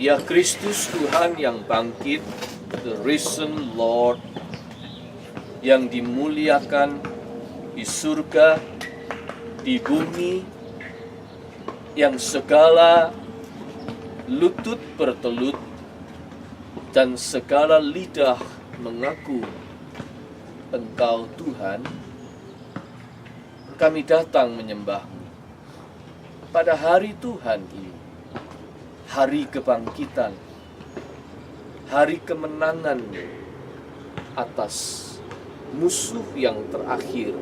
Ya Kristus Tuhan yang bangkit, the risen Lord, yang dimuliakan di surga, di bumi, yang segala lutut bertelut dan segala lidah mengaku Engkau Tuhan, kami datang menyembah-Mu pada hari Tuhan ini, hari kebangkitan, hari kemenangan atas musuh yang terakhir,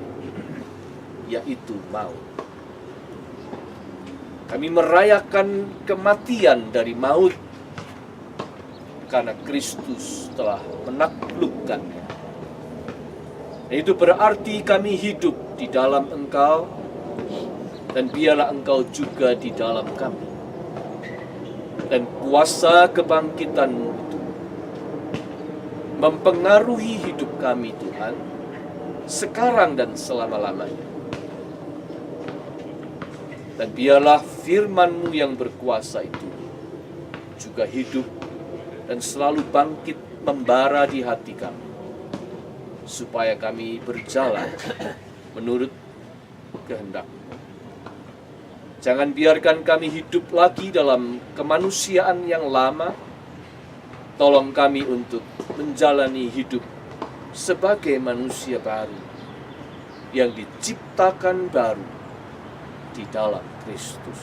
yaitu maut. Kami merayakan kematian dari maut karena Kristus telah menaklukkannya. Itu berarti kami hidup di dalam Engkau, dan biarlah Engkau juga di dalam kami. Dan kuasa kebangkitan-Mu itu mempengaruhi hidup kami, Tuhan, sekarang dan selama-lamanya. Dan biarlah firman-Mu yang berkuasa itu juga hidup dan selalu bangkit membara di hati kami, supaya kami berjalan menurut kehendak-Mu. Jangan biarkan kami hidup lagi dalam kemanusiaan yang lama. Tolong kami untuk menjalani hidup sebagai manusia baru yang diciptakan baru di dalam Kristus.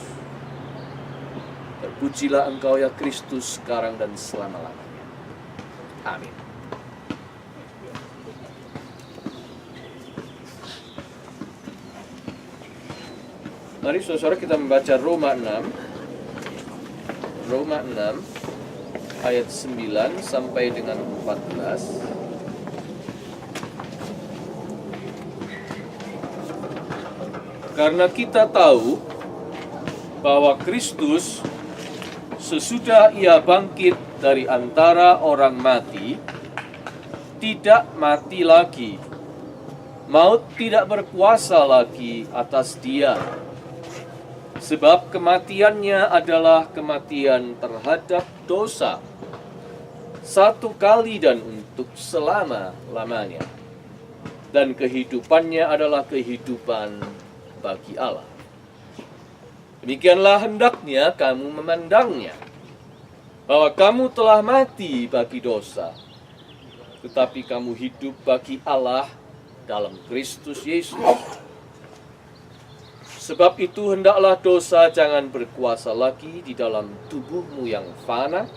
Terpujilah Engkau ya Kristus sekarang dan selama-lamanya. Amin. Mari saudara kita membaca Roma 6. Roma 6 ayat 9 sampai dengan 14. Karena kita tahu bahwa Kristus sesudah Ia bangkit dari antara orang mati, tidak mati lagi. Maut tidak berkuasa lagi atas Dia. Sebab kematiannya adalah kematian terhadap dosa, satu kali dan untuk selama-lamanya. Dan kehidupannya adalah kehidupan bagi Allah. Demikianlah hendaknya kamu memandangnya, bahwa kamu telah mati bagi dosa, tetapi kamu hidup bagi Allah dalam Kristus Yesus. Sebab itu hendaklah dosa jangan berkuasa lagi di dalam tubuhmu yang fana,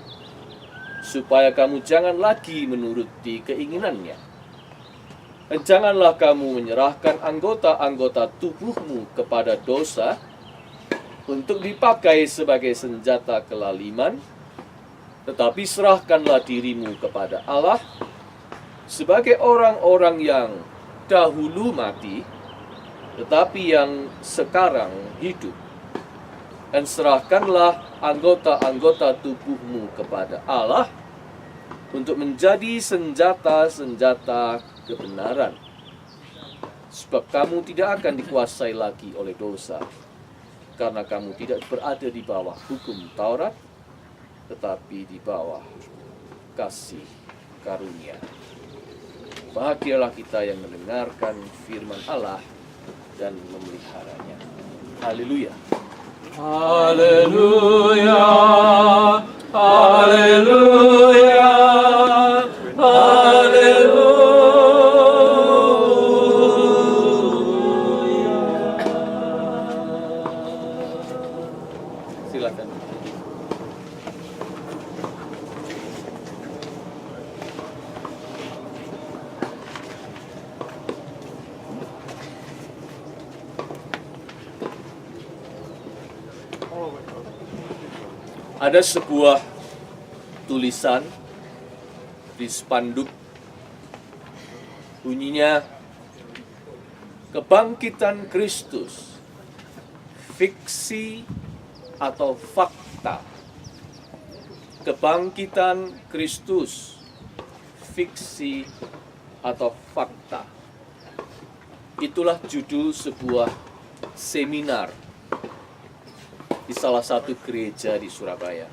supaya kamu jangan lagi menuruti keinginannya. Dan janganlah kamu menyerahkan anggota-anggota tubuhmu kepada dosa untuk dipakai sebagai senjata kelaliman, tetapi serahkanlah dirimu kepada Allah sebagai orang-orang yang dahulu mati, tetapi yang sekarang hidup. Dan serahkanlah anggota-anggota tubuhmu kepada Allah untuk menjadi senjata-senjata kebenaran. Sebab kamu tidak akan dikuasai lagi oleh dosa, karena kamu tidak berada di bawah hukum Taurat, tetapi di bawah kasih karunia. Bahagialah kita yang mendengarkan firman Allah dan memeliharanya. Haleluya. Haleluya. Haleluya. Haleluya. Silakan. Ada sebuah tulisan di spanduk, bunyinya, kebangkitan Kristus, fiksi atau fakta. Kebangkitan Kristus, fiksi atau fakta. Itulah judul sebuah seminar di salah satu gereja di Surabaya.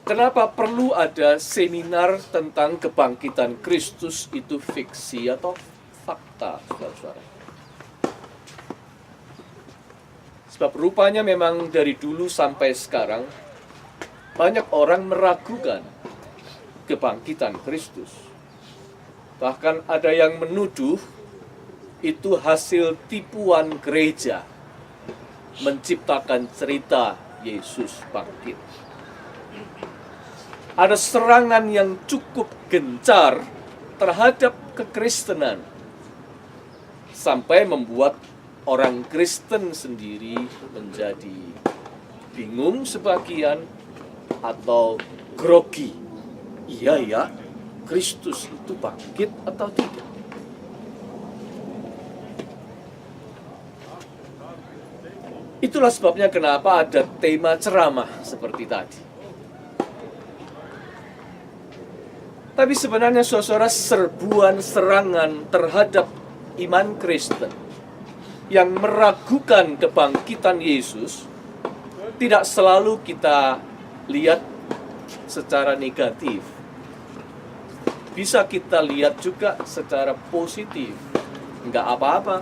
Kenapa perlu ada seminar tentang kebangkitan Kristus itu fiksi atau fakta, saudara-saudara? Sebab rupanya memang dari dulu sampai sekarang banyak orang meragukan kebangkitan Kristus. Bahkan ada yang menuduh itu hasil tipuan gereja menciptakan cerita Yesus bangkit. Ada serangan yang cukup gencar terhadap kekristenan sampai membuat orang Kristen sendiri menjadi bingung sebagian atau grogi. Iya ya, Kristus itu bangkit atau tidak? Itulah sebabnya kenapa ada tema ceramah seperti tadi. Tapi sebenarnya saudara, serbuan serangan terhadap iman Kristen yang meragukan kebangkitan Yesus tidak selalu kita lihat secara negatif. Bisa kita lihat juga secara positif. Enggak apa-apa.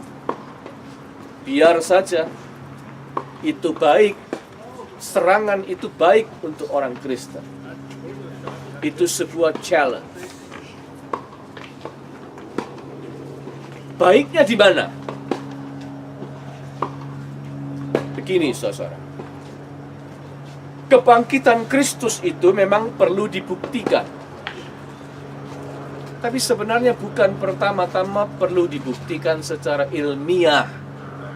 Biar saja. Itu baik. Serangan itu baik untuk orang Kristen. Itu sebuah challenge. Baiknya di mana? Begini, saudara. Kebangkitan Kristus itu memang perlu dibuktikan. Tapi sebenarnya bukan pertama-tama perlu dibuktikan secara ilmiah,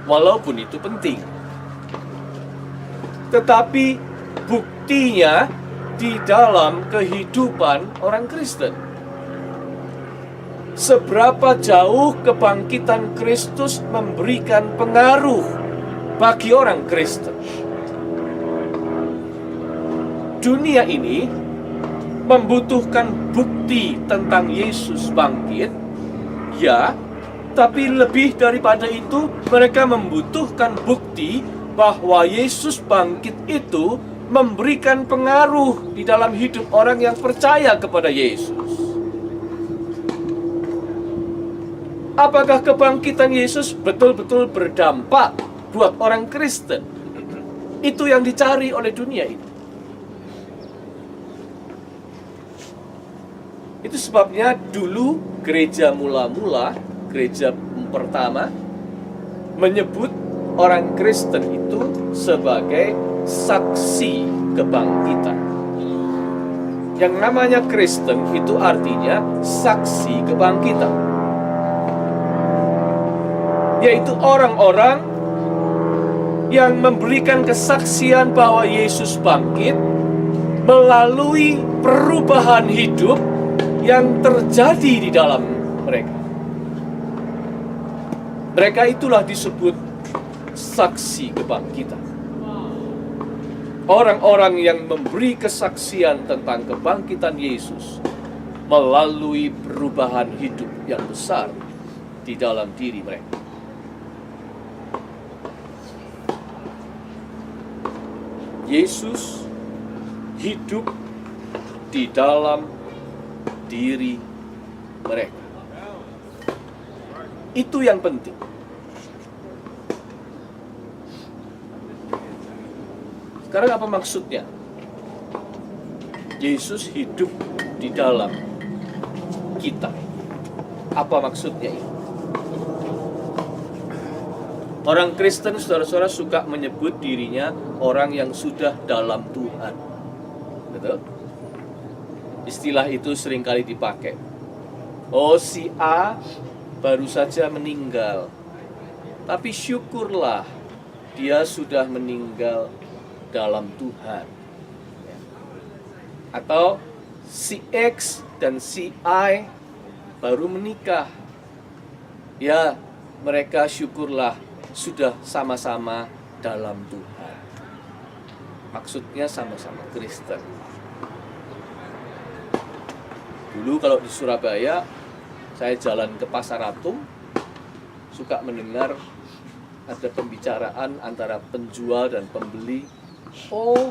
walaupun itu penting. Tetapi buktinya di dalam kehidupan orang Kristen. Seberapa jauh kebangkitan Kristus memberikan pengaruh bagi orang Kristen. Dunia ini membutuhkan bukti tentang Yesus bangkit, ya, tapi lebih daripada itu, mereka membutuhkan bukti bahwa Yesus bangkit itu memberikan pengaruh di dalam hidup orang yang percaya kepada Yesus. Apakah kebangkitan Yesus betul-betul berdampak buat orang Kristen? Itu yang dicari oleh dunia ini. Itu sebabnya dulu gereja mula-mula, gereja pertama, menyebut orang Kristen itu sebagai saksi kebangkitan. Yang namanya Kristen itu artinya saksi kebangkitan. Yaitu orang-orang yang memberikan kesaksian bahwa Yesus bangkit melalui perubahan hidup yang terjadi di dalam mereka. Mereka itulah disebut saksi kebangkitan. Orang-orang yang memberi kesaksian tentang kebangkitan Yesus melalui perubahan hidup yang besar di dalam diri mereka. Yesus hidup di dalam diri mereka. Itu yang penting. Sekarang apa maksudnya? Yesus hidup di dalam kita. Apa maksudnya ini? Orang Kristen, saudara-saudara, suka menyebut dirinya orang yang sudah dalam Tuhan. Betul? Istilah itu seringkali dipakai. Oh, si A baru saja meninggal. Tapi syukurlah dia sudah meninggal dalam Tuhan. Atau si X dan si Y baru menikah. Ya, mereka syukurlah sudah sama-sama dalam Tuhan. Maksudnya sama-sama Kristen. Dulu kalau di Surabaya, saya jalan ke Pasar Atum, suka mendengar ada pembicaraan antara penjual dan pembeli. Oh,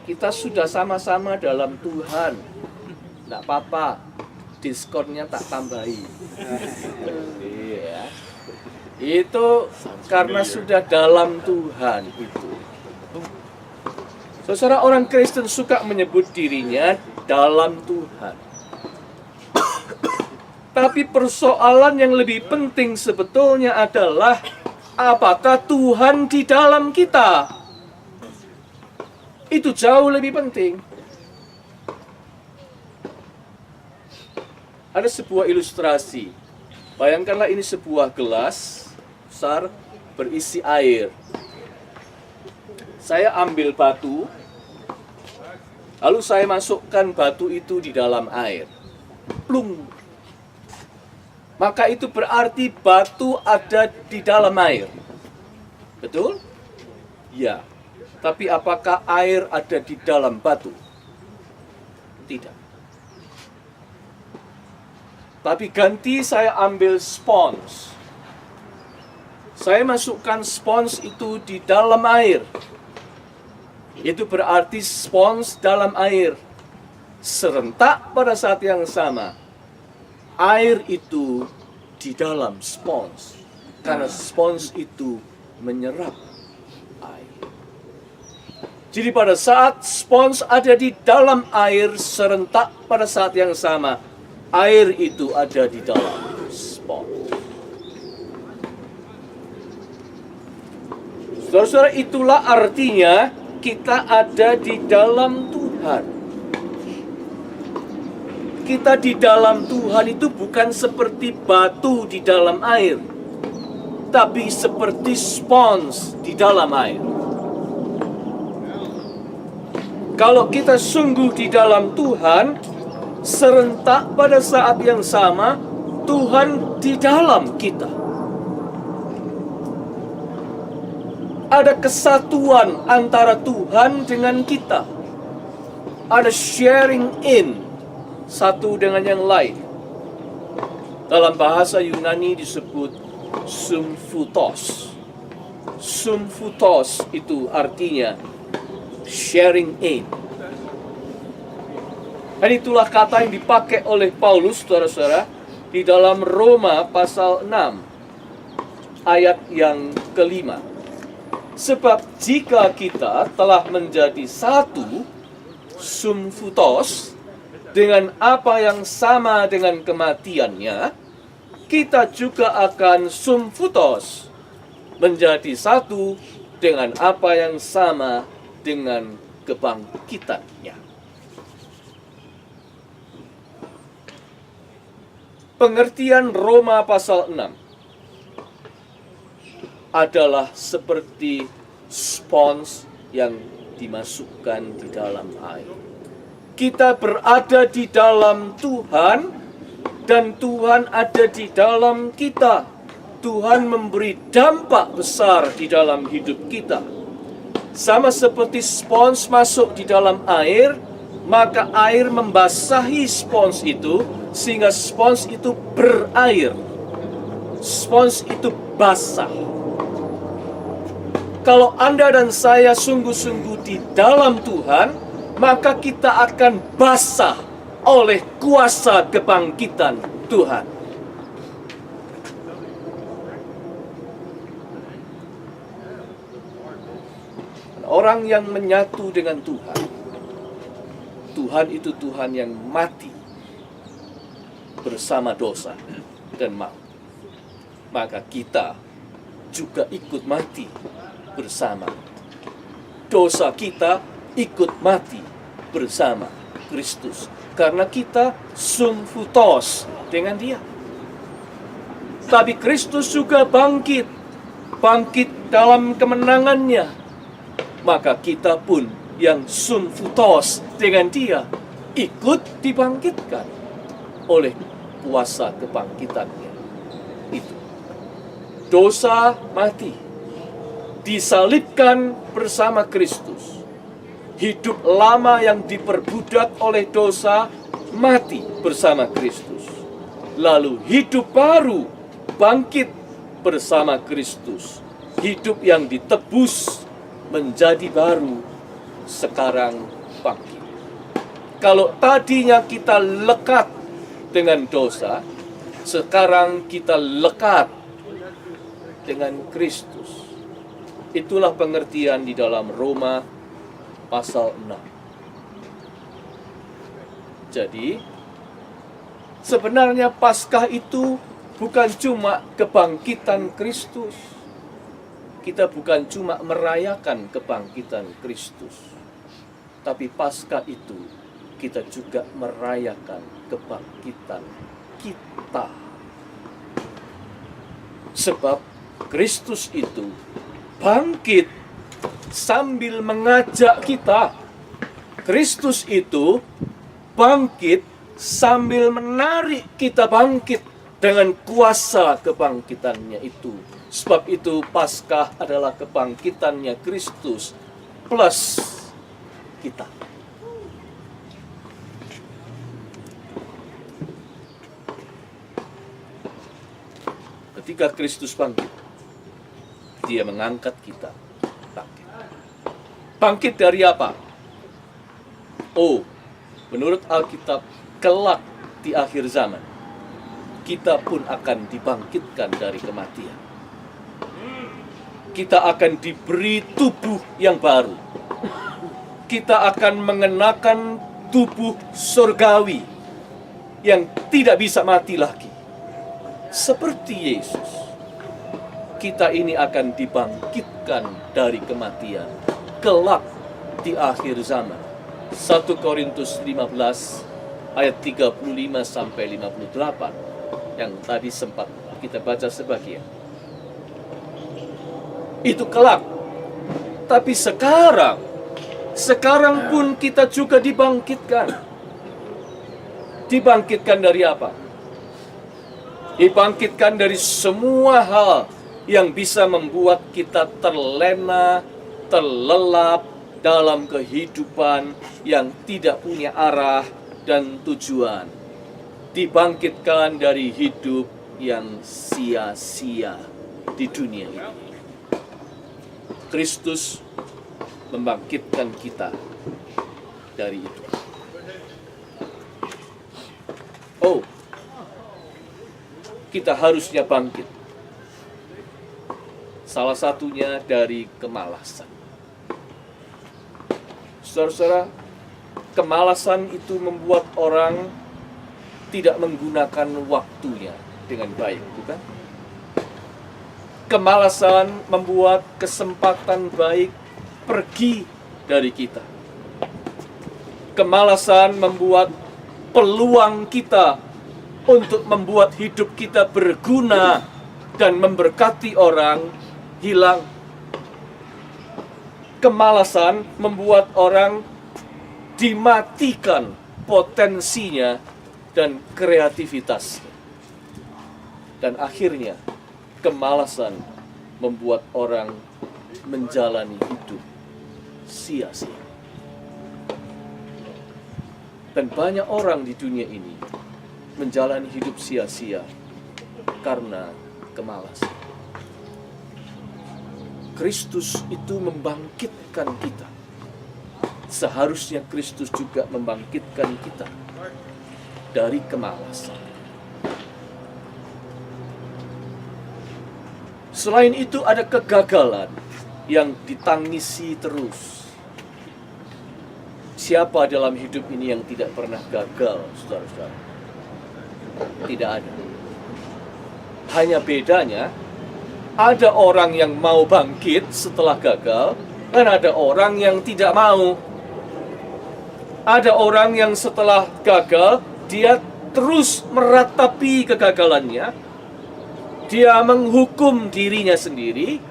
kita sudah sama-sama dalam Tuhan. Nggak apa-apa, diskonnya tak tambahi. Iya. Itu karena sudah dalam Tuhan itu. Saudara, orang Kristen suka menyebut dirinya dalam Tuhan. Tapi persoalan yang lebih penting sebetulnya adalah apakah Tuhan di dalam kita? Itu jauh lebih penting. Ada sebuah ilustrasi. Bayangkanlah ini sebuah gelas besar berisi air. Saya ambil batu, lalu saya masukkan batu itu di dalam air. Plung. Maka itu berarti batu ada di dalam air. Betul? Ya. Tapi apakah air ada di dalam batu? Tidak. Tapi ganti saya ambil spons. Saya masukkan spons itu di dalam air. Itu berarti spons dalam air. Serentak pada saat yang sama, air itu di dalam spons. Karena spons itu menyerap air. Jadi pada saat spons ada di dalam air, serentak pada saat yang sama, air itu ada di dalam spons. Saudara-saudara, itulah artinya kita ada di dalam Tuhan. Kita di dalam Tuhan itu bukan seperti batu di dalam air, tapi seperti spons di dalam air. Kalau kita sungguh di dalam Tuhan, serentak pada saat yang sama, Tuhan di dalam kita. Ada kesatuan antara Tuhan dengan kita. Ada sharing in satu dengan yang lain. Dalam bahasa Yunani disebut symfutos. Symfutos itu artinya sharing in. Dan itulah kata yang dipakai oleh Paulus, saudara-saudara, di dalam Roma pasal 6, ayat yang kelima. Sebab jika kita telah menjadi satu, symfutos, dengan apa yang sama dengan kematiannya, kita juga akan symfutos, menjadi satu dengan apa yang sama dengan kebangkitannya. Pengertian Roma pasal 6 adalah seperti spons yang dimasukkan di dalam air. Kita berada di dalam Tuhan dan Tuhan ada di dalam kita. Tuhan memberi dampak besar di dalam hidup kita. Sama seperti spons masuk di dalam air, maka air membasahi spons itu sehingga spons itu berair. Spons itu basah. Kalau Anda dan saya sungguh-sungguh di dalam Tuhan, maka kita akan basah oleh kuasa kebangkitan Tuhan. Orang yang menyatu dengan Tuhan, Tuhan itu Tuhan yang mati bersama dosa dan maut. Maka kita juga ikut mati bersama. Dosa kita ikut mati bersama Kristus. Karena kita symfutos dengan Dia. Tapi Kristus juga bangkit. Bangkit dalam kemenangannya. Maka kita pun yang symfutos dengan Dia ikut dibangkitkan oleh kuasa kebangkitannya. Itu. Dosa mati. Disalibkan bersama Kristus. Hidup lama yang diperbudak oleh dosa mati bersama Kristus. Lalu hidup baru bangkit bersama Kristus. Hidup yang ditebus menjadi baru sekarang bangkit. Kalau tadinya kita lekat dengan dosa, sekarang kita lekat dengan Kristus. Itulah pengertian di dalam Roma pasal 6. Jadi, sebenarnya Paskah itu bukan cuma kebangkitan Kristus. Kita bukan cuma merayakan kebangkitan Kristus. Tapi Paskah itu kita juga merayakan kebangkitan kita. Sebab Kristus itu bangkit sambil mengajak kita. Kristus itu bangkit sambil menarik kita bangkit dengan kuasa kebangkitannya itu. Sebab itu Paskah adalah kebangkitannya Kristus plus kita. Ketika Kristus bangkit, Dia mengangkat kita bangkit. Bangkit dari apa? Oh, menurut Alkitab, kelak di akhir zaman, kita pun akan dibangkitkan dari kematian. Kita akan diberi tubuh yang baru. Kita akan mengenakan tubuh surgawi yang tidak bisa mati lagi. Seperti Yesus, kita ini akan dibangkitkan dari kematian kelak di akhir zaman. 1 Korintus 15 ayat 35 sampai 58 yang tadi sempat kita baca sebagian. Itu kelak. Tapi sekarang pun kita juga dibangkitkan. Dibangkitkan dari apa? Dibangkitkan dari semua hal yang bisa membuat kita terlena, terlelap dalam kehidupan yang tidak punya arah dan tujuan. Dibangkitkan dari hidup yang sia-sia di dunia ini. Kristus membangkitkan kita dari itu. Oh, kita harusnya bangkit. Salah satunya dari kemalasan. Saudara-saudara, kemalasan itu membuat orang tidak menggunakan waktunya dengan baik, bukan? Kemalasan membuat kesempatan baik pergi dari kita. Kemalasan membuat peluang kita untuk membuat hidup kita berguna dan memberkati orang hilang. Kemalasan membuat orang dimatikan potensinya dan kreativitasnya. Dan akhirnya kemalasan membuat orang menjalani hidup sia-sia. Dan banyak orang di dunia ini menjalani hidup sia-sia karena kemalasan. Kristus itu membangkitkan kita. Seharusnya Kristus juga membangkitkan kita dari kemalasan. Selain itu ada kegagalan yang ditangisi terus. Siapa dalam hidup ini yang tidak pernah gagal, saudara-saudara? Tidak ada. Hanya bedanya, ada orang yang mau bangkit setelah gagal, dan ada orang yang tidak mau. Ada orang yang setelah gagal, dia terus meratapi kegagalannya. Dia menghukum dirinya sendiri.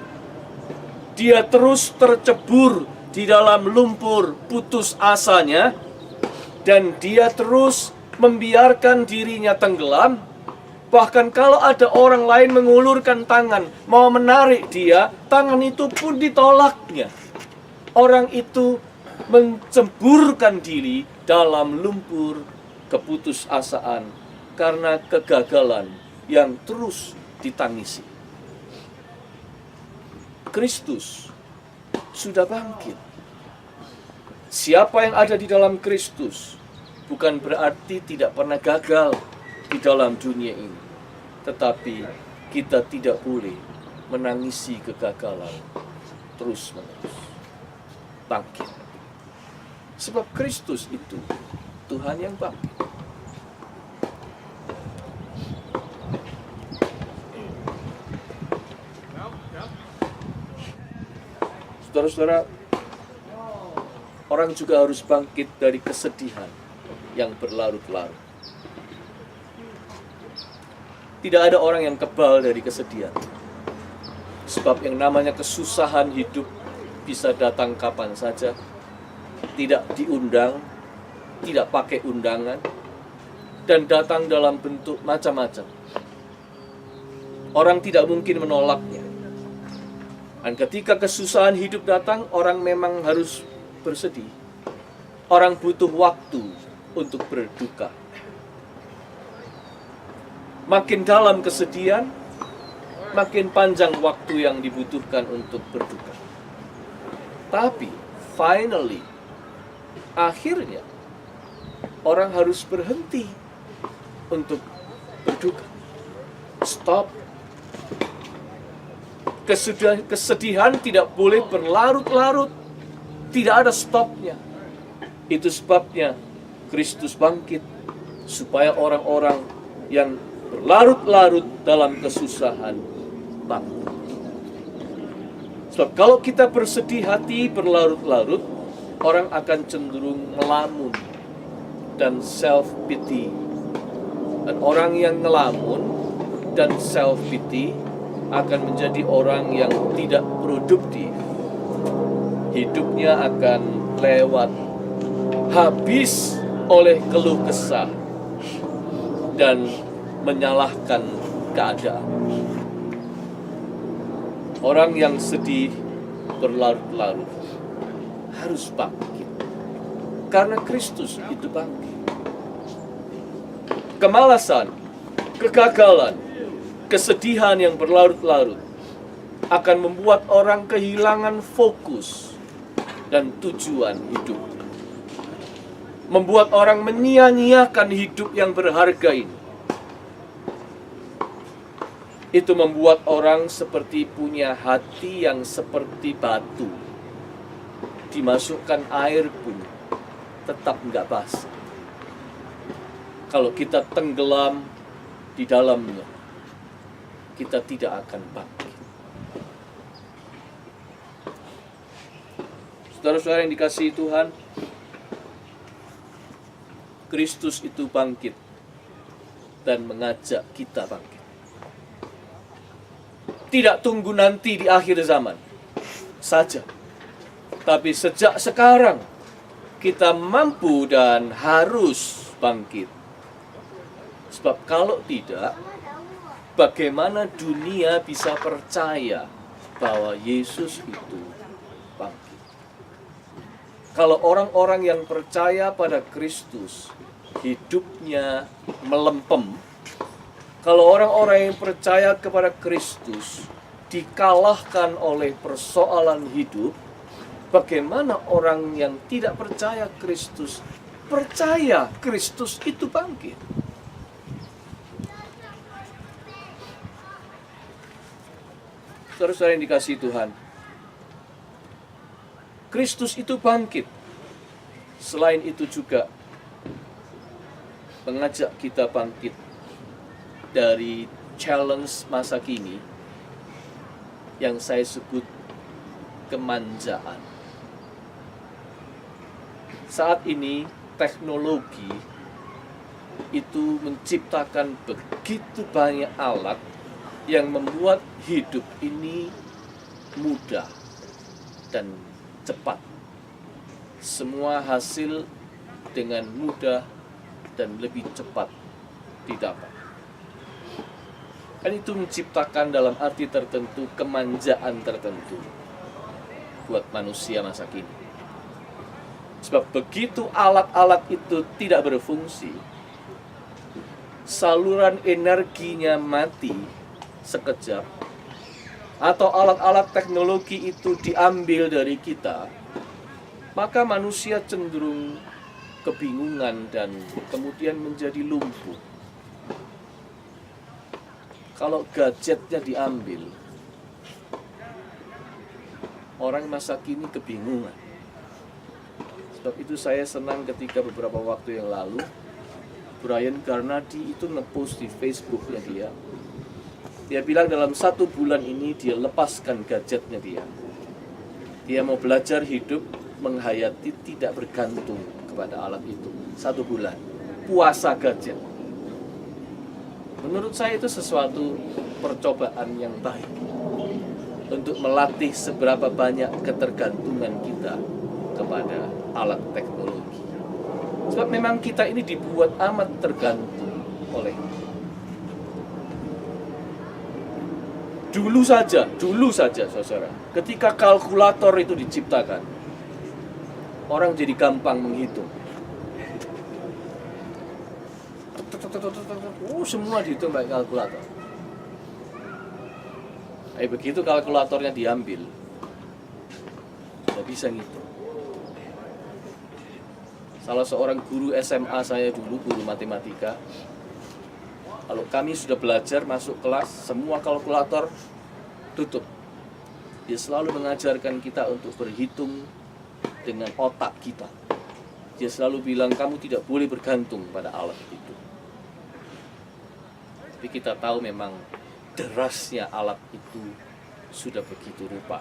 Dia terus tercebur di dalam lumpur putus asanya. Dan dia terus membiarkan dirinya tenggelam. Bahkan kalau ada orang lain mengulurkan tangan, mau menarik dia, tangan itu pun ditolaknya. Orang itu mencemburkan diri dalam lumpur keputusasaan karena kegagalan yang terus ditangisi. Kristus sudah bangkit. Siapa yang ada di dalam Kristus bukan berarti tidak pernah gagal di dalam dunia ini. Tetapi kita tidak boleh menangisi kegagalan terus-menerus. Bangkit. Sebab Kristus itu Tuhan yang bangkit. Saudara-saudara, orang juga harus bangkit dari kesedihan yang berlarut-larut. Tidak ada orang yang kebal dari kesedihan. Sebab yang namanya kesusahan hidup bisa datang kapan saja. Tidak diundang, tidak pakai undangan, dan datang dalam bentuk macam-macam. Orang tidak mungkin menolaknya. Dan ketika kesusahan hidup datang, orang memang harus bersedih. Orang butuh waktu untuk berduka. Makin dalam kesedihan, makin panjang waktu yang dibutuhkan untuk berduka. Tapi, finally, akhirnya, orang harus berhenti untuk berduka. Stop. Kesedihan tidak boleh berlarut-larut. Tidak ada stopnya. Itu sebabnya Kristus bangkit, supaya orang-orang yang berlarut-larut dalam kesusahan bangkit. Sebab kalau kita bersedih hati berlarut-larut, orang akan cenderung melamun dan self-pity. Dan orang yang ngelamun dan self-pity akan menjadi orang yang tidak produktif. Hidupnya akan lewat, habis oleh keluh kesah dan menyalahkan keadaan. Orang yang sedih berlarut-larut harus bangkit, karena Kristus itu bangkit. Kemalasan, kegagalan, kesedihan yang berlarut-larut akan membuat orang kehilangan fokus dan tujuan hidup. Membuat orang menyia-nyiakan hidup yang berharga ini. Itu membuat orang seperti punya hati yang seperti batu. Dimasukkan air pun tetap nggak basah. Kalau kita tenggelam di dalamnya, kita tidak akan bangkit. Saudara-saudara yang dikasihi Tuhan, Kristus itu bangkit dan mengajak kita bangkit. Tidak tunggu nanti di akhir zaman saja, tapi sejak sekarang kita mampu dan harus bangkit. Sebab kalau tidak, bagaimana dunia bisa percaya bahwa Yesus itu bangkit? Kalau orang-orang yang percaya pada Kristus hidupnya melempem, kalau orang-orang yang percaya kepada Kristus dikalahkan oleh persoalan hidup, bagaimana orang yang tidak percaya Kristus percaya Kristus itu bangkit? Saudara-saudara yang dikasihi Tuhan, Kristus itu bangkit. Selain itu juga mengajak kita bangkit dari challenge masa kini yang saya sebut kemanjaan. Saat ini teknologi itu menciptakan begitu banyak alat yang membuat hidup ini mudah dan cepat. Semua hasil dengan mudah dan lebih cepat didapat. Kan itu menciptakan dalam arti tertentu kemanjaan tertentu buat manusia masa kini. Sebab begitu alat-alat itu tidak berfungsi, saluran energinya mati sekejap, atau alat-alat teknologi itu diambil dari kita, maka manusia cenderung kebingungan dan kemudian menjadi lumpuh. Kalau gadgetnya diambil, orang masa kini kebingungan. Sebab itu saya senang ketika beberapa waktu yang lalu Brian Garnady itu ngepost di Facebooknya dia. Dia bilang dalam 1 bulan ini dia lepaskan gadgetnya dia. Dia mau belajar hidup menghayati tidak bergantung kepada alat itu. 1 bulan. Puasa gadget. Menurut saya itu sesuatu percobaan yang baik. Untuk melatih seberapa banyak ketergantungan kita kepada alat teknologi. Sebab memang kita ini dibuat amat tergantung oleh Dulu saja saudara, ketika kalkulator itu diciptakan, orang jadi gampang menghitung. Semua dihitung pakai kalkulator. Begitu kalkulatornya diambil, nggak bisa ngitung. Salah seorang guru SMA saya dulu, guru matematika, kalau kami sudah belajar masuk kelas, semua kalkulator tutup. Dia selalu mengajarkan kita untuk berhitung dengan otak kita. Dia selalu bilang, kamu tidak boleh bergantung pada alat itu. Tapi kita tahu memang derasnya alat itu sudah begitu rupa.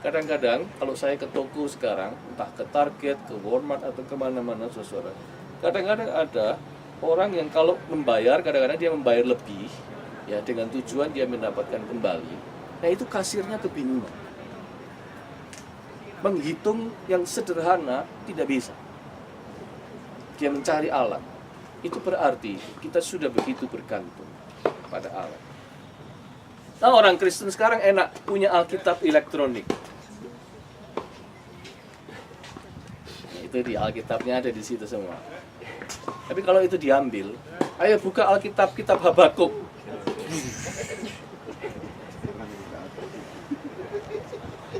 Kadang-kadang kalau saya ke toko sekarang, entah ke Target, ke Walmart, atau kemana-mana, saudara, kadang-kadang ada orang yang kalau membayar, kadang-kadang dia membayar lebih, ya dengan tujuan dia mendapatkan kembali. Nah itu kasirnya kebingungan. Menghitung yang sederhana tidak bisa. Dia mencari alat. Itu berarti kita sudah begitu bergantung pada alat. Nah orang Kristen sekarang enak punya Alkitab elektronik. Nah, itu di Alkitabnya ada di situ semua. Tapi kalau itu diambil, ayo buka Alkitab, kitab Habakuk.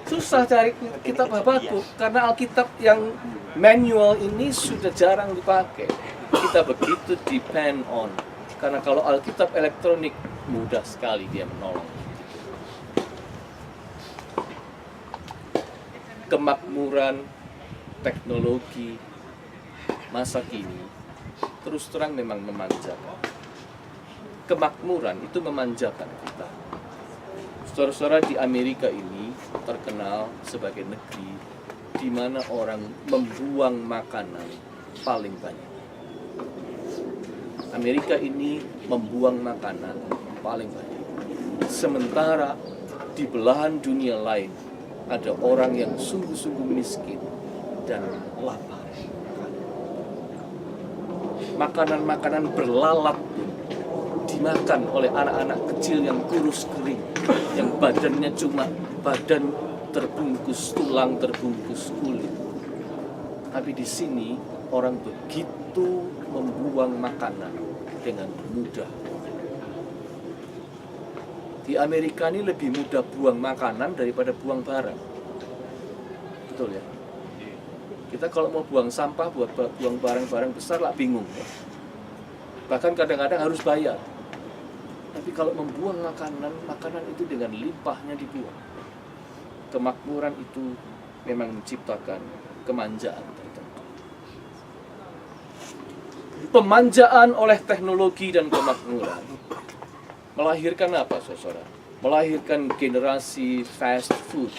Susah cari kitab Habakuk karena Alkitab yang manual ini sudah jarang dipakai. Kita begitu depend on. Karena kalau Alkitab elektronik mudah sekali dia menolong. Kemakmuran teknologi masa kini terus terang memang memanjakan. Kemakmuran itu memanjakan kita. Saudara-saudara, di Amerika ini terkenal sebagai negeri di mana orang membuang makanan paling banyak. Amerika ini membuang makanan paling banyak. Sementara di belahan dunia lain ada orang yang sungguh-sungguh miskin dan lapar. Makanan-makanan berlalat pun dimakan oleh anak-anak kecil yang kurus kering, yang badannya cuma badan terbungkus tulang, terbungkus kulit. Tapi di sini orang begitu membuang makanan dengan mudah. Di Amerika ini lebih mudah buang makanan daripada buang barang. Betul ya? Kita kalau mau buang sampah, buang barang-barang besar lah bingung. Ya? Bahkan kadang-kadang harus bayar. Tapi kalau membuang makanan itu dengan limpahnya dibuang. Kemakmuran itu memang menciptakan kemanjaan tertentu. Pemanjaan oleh teknologi dan kemakmuran melahirkan apa, saudara? Melahirkan generasi fast food.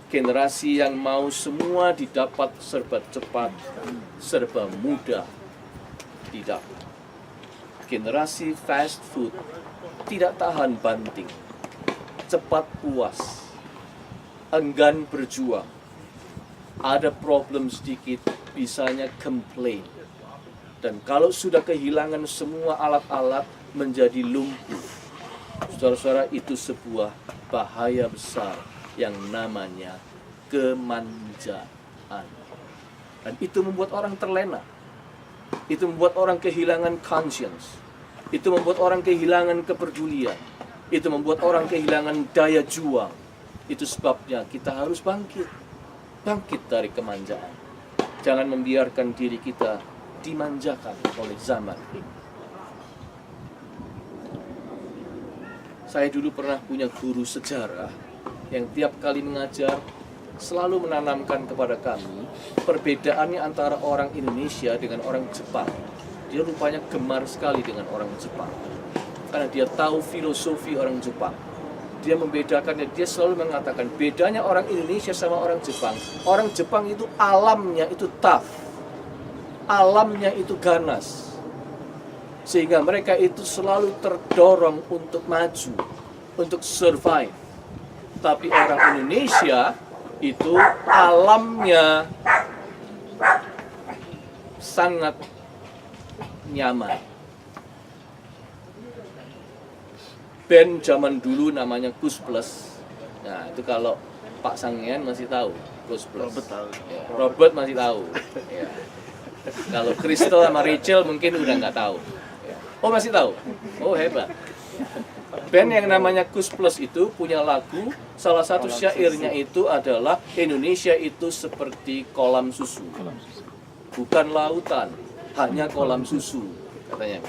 Generasi yang mau semua didapat serba cepat, serba mudah didapat. Generasi fast food tidak tahan banting, cepat puas, enggan berjuang. Ada problem sedikit, bisanya complain. Dan kalau sudah kehilangan semua alat-alat, menjadi lumpuh. Saudara-saudara, itu sebuah bahaya besar yang namanya kemanjaan. Dan itu membuat orang terlena. Itu membuat orang kehilangan conscience. Itu membuat orang kehilangan kepedulian. Itu membuat orang kehilangan daya juang. Itu sebabnya kita harus bangkit. bangkit dari kemanjaan. Jangan membiarkan diri kita dimanjakan oleh zaman ini. Saya dulu pernah punya guru sejarah yang tiap kali mengajar selalu menanamkan kepada kami perbedaannya antara orang Indonesia dengan orang Jepang. Dia rupanya gemar sekali dengan orang Jepang karena dia tahu filosofi orang Jepang. Dia membedakannya, dia selalu mengatakan bedanya orang Indonesia sama orang Jepang. Orang Jepang itu alamnya itu tough, alamnya itu ganas, sehingga mereka itu selalu terdorong untuk maju, untuk survive. Tapi orang Indonesia itu alamnya sangat nyaman. Band zaman dulu namanya Kus Plus. Nah, itu kalau Pak Sangian masih tahu Kus Plus. Robert tahu. Ya, Robert masih tahu. Ya. Kalau Crystal sama Rachel mungkin udah nggak tahu. Ya. Oh, masih tahu? Oh, hebat. Band yang namanya Kus Plus itu punya lagu, salah satu syairnya itu adalah Indonesia itu seperti kolam susu. Bukan lautan, hanya kolam susu, katanya.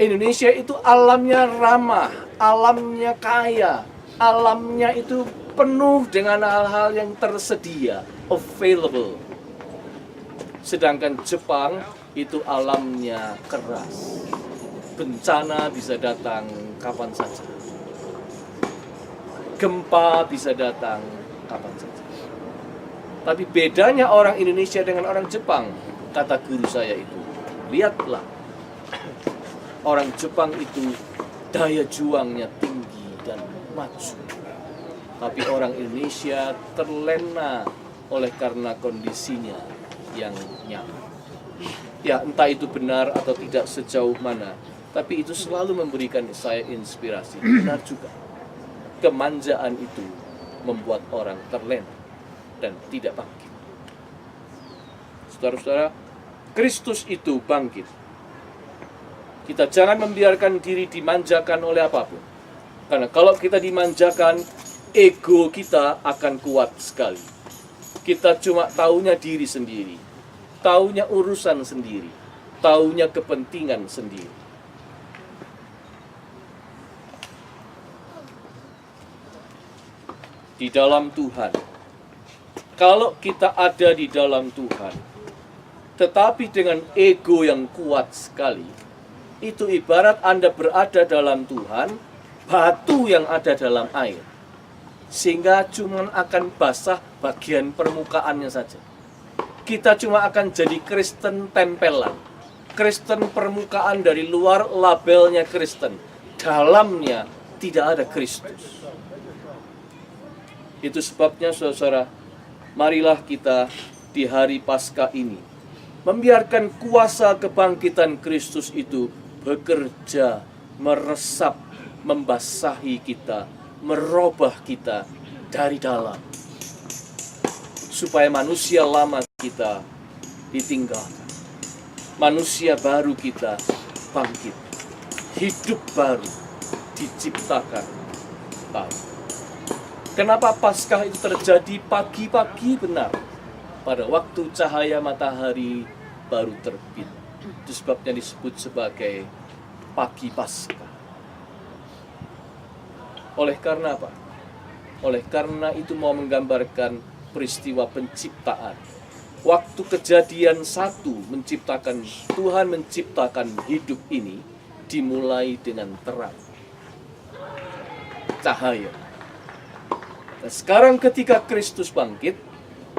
Indonesia itu alamnya ramah, alamnya kaya, alamnya itu penuh dengan hal-hal yang tersedia, available. Sedangkan Jepang itu alamnya keras. Bencana bisa datang kapan saja. Gempa bisa datang kapan saja. Tapi bedanya orang Indonesia dengan orang Jepang, kata guru saya itu, lihatlah, orang Jepang itu daya juangnya tinggi dan maju. Tapi orang Indonesia terlena oleh karena kondisinya yang nyaman. Ya, entah itu benar atau tidak sejauh mana, tapi itu selalu memberikan saya inspirasi. Benar juga, kemanjaan itu membuat orang terlena dan tidak bangkit. Saudara-saudara, Kristus itu bangkit. Kita jangan membiarkan diri dimanjakan oleh apapun. Karena kalau kita dimanjakan, ego kita akan kuat sekali. Kita cuma taunya diri sendiri, taunya urusan sendiri, taunya kepentingan sendiri. Di dalam Tuhan, kalau kita ada di dalam Tuhan, tetapi dengan ego yang kuat sekali, itu ibarat Anda berada dalam Tuhan, batu yang ada dalam air. Sehingga cuma akan basah bagian permukaannya saja. Kita cuma akan jadi Kristen tempelan. Kristen permukaan dari luar, labelnya Kristen. Dalamnya tidak ada Kristus. Itu sebabnya saudara, marilah kita di hari Paskah ini membiarkan kuasa kebangkitan Kristus itu bekerja, meresap, membasahi kita, merubah kita dari dalam. Supaya manusia lama kita ditinggalkan. Manusia baru kita bangkit. Hidup baru diciptakan baru. Kenapa Paskah itu terjadi pagi-pagi benar? Pada waktu cahaya matahari baru terbit. Itu sebabnya disebut sebagai pagi Paskah. Oleh karena apa? Oleh karena itu mau menggambarkan peristiwa penciptaan. Waktu Kejadian 1 menciptakan, Tuhan menciptakan hidup ini dimulai dengan terang, cahaya. Nah, sekarang ketika Kristus bangkit,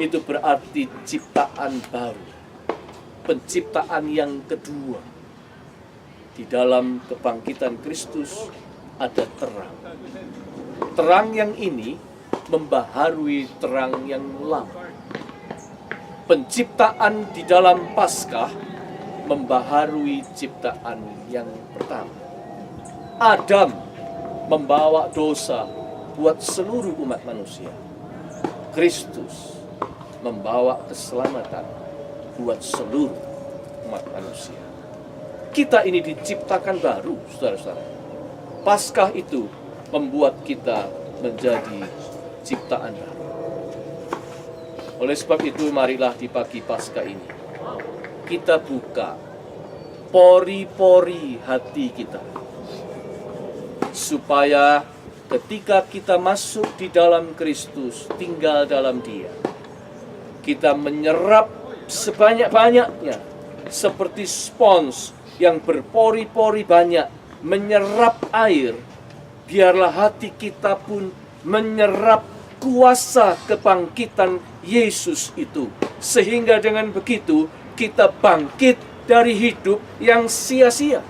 itu berarti ciptaan baru, penciptaan yang kedua. Di dalam kebangkitan Kristus ada terang. Terang yang ini membaharui terang yang lama. Penciptaan di dalam Paskah membaharui ciptaan yang pertama. Adam membawa dosa buat seluruh umat manusia. Kristus membawa keselamatan buat seluruh umat manusia. Kita ini diciptakan baru, saudara-saudara. Paskah itu membuat kita menjadi ciptaan baru. Oleh sebab itu, marilah di pagi Paskah ini kita buka pori-pori hati kita, supaya ketika kita masuk di dalam Kristus, tinggal dalam Dia, kita menyerap sebanyak-banyaknya seperti spons yang berpori-pori banyak menyerap air. Biarlah hati kita pun menyerap kuasa kebangkitan Yesus itu, sehingga dengan begitu kita bangkit dari hidup yang sia-sia,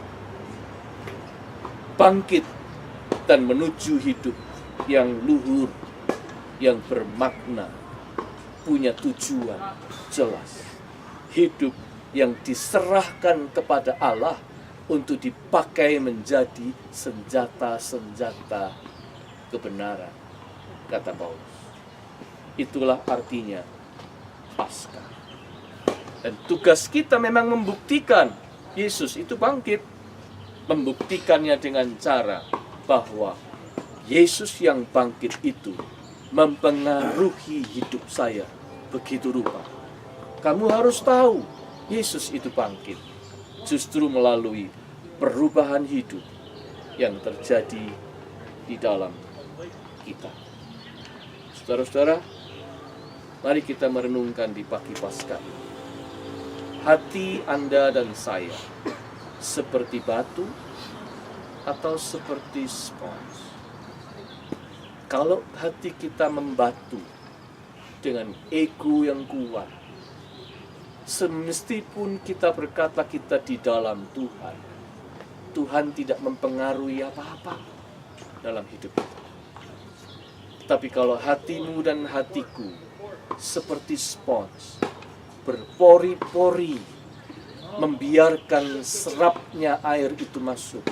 bangkit dan menuju hidup yang luhur, yang bermakna, punya tujuan jelas, hidup yang diserahkan kepada Allah untuk dipakai menjadi senjata-senjata kebenaran, kata Paulus. Itulah artinya Paskah. Dan tugas kita memang membuktikan Yesus itu bangkit. Membuktikannya dengan cara bahwa Yesus yang bangkit itu mempengaruhi hidup saya begitu rupa. Kamu harus tahu Yesus itu bangkit justru melalui perubahan hidup yang terjadi di dalam kita. Saudara-saudara, mari kita merenungkan di pagi Paskah ini. Hati Anda dan saya seperti batu atau seperti spons? Kalau hati kita membatu dengan ego yang kuat, semestipun kita berkata kita di dalam Tuhan, Tuhan tidak mempengaruhi apa-apa dalam hidup kita. Tapi kalau hatimu dan hatiku seperti spons, berpori-pori, membiarkan serapnya air itu masuk,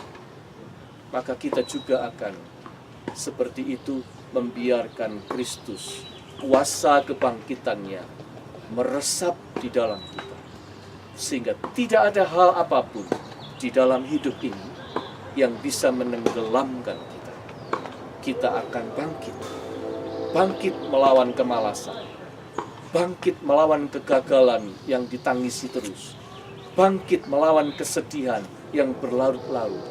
maka kita juga akan seperti itu membiarkan Kristus, kuasa kebangkitannya, meresap di dalam kita. Sehingga tidak ada hal apapun di dalam hidup ini yang bisa menenggelamkan kita. Kita akan bangkit. Bangkit melawan kemalasan. Bangkit melawan kegagalan yang ditangisi terus. Bangkit melawan kesedihan yang berlarut-larut.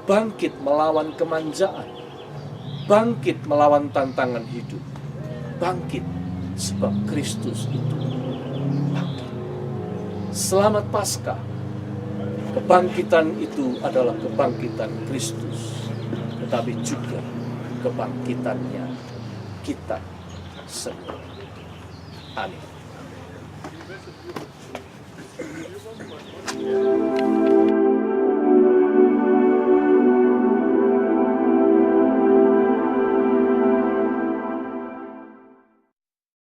Bangkit melawan kemanjaan. Bangkit melawan tantangan hidup. Bangkit sebab Kristus itu bangkit. Selamat Paskah. Kebangkitan itu adalah kebangkitan Kristus, tetapi juga kebangkitannya kita sendiri. Amin.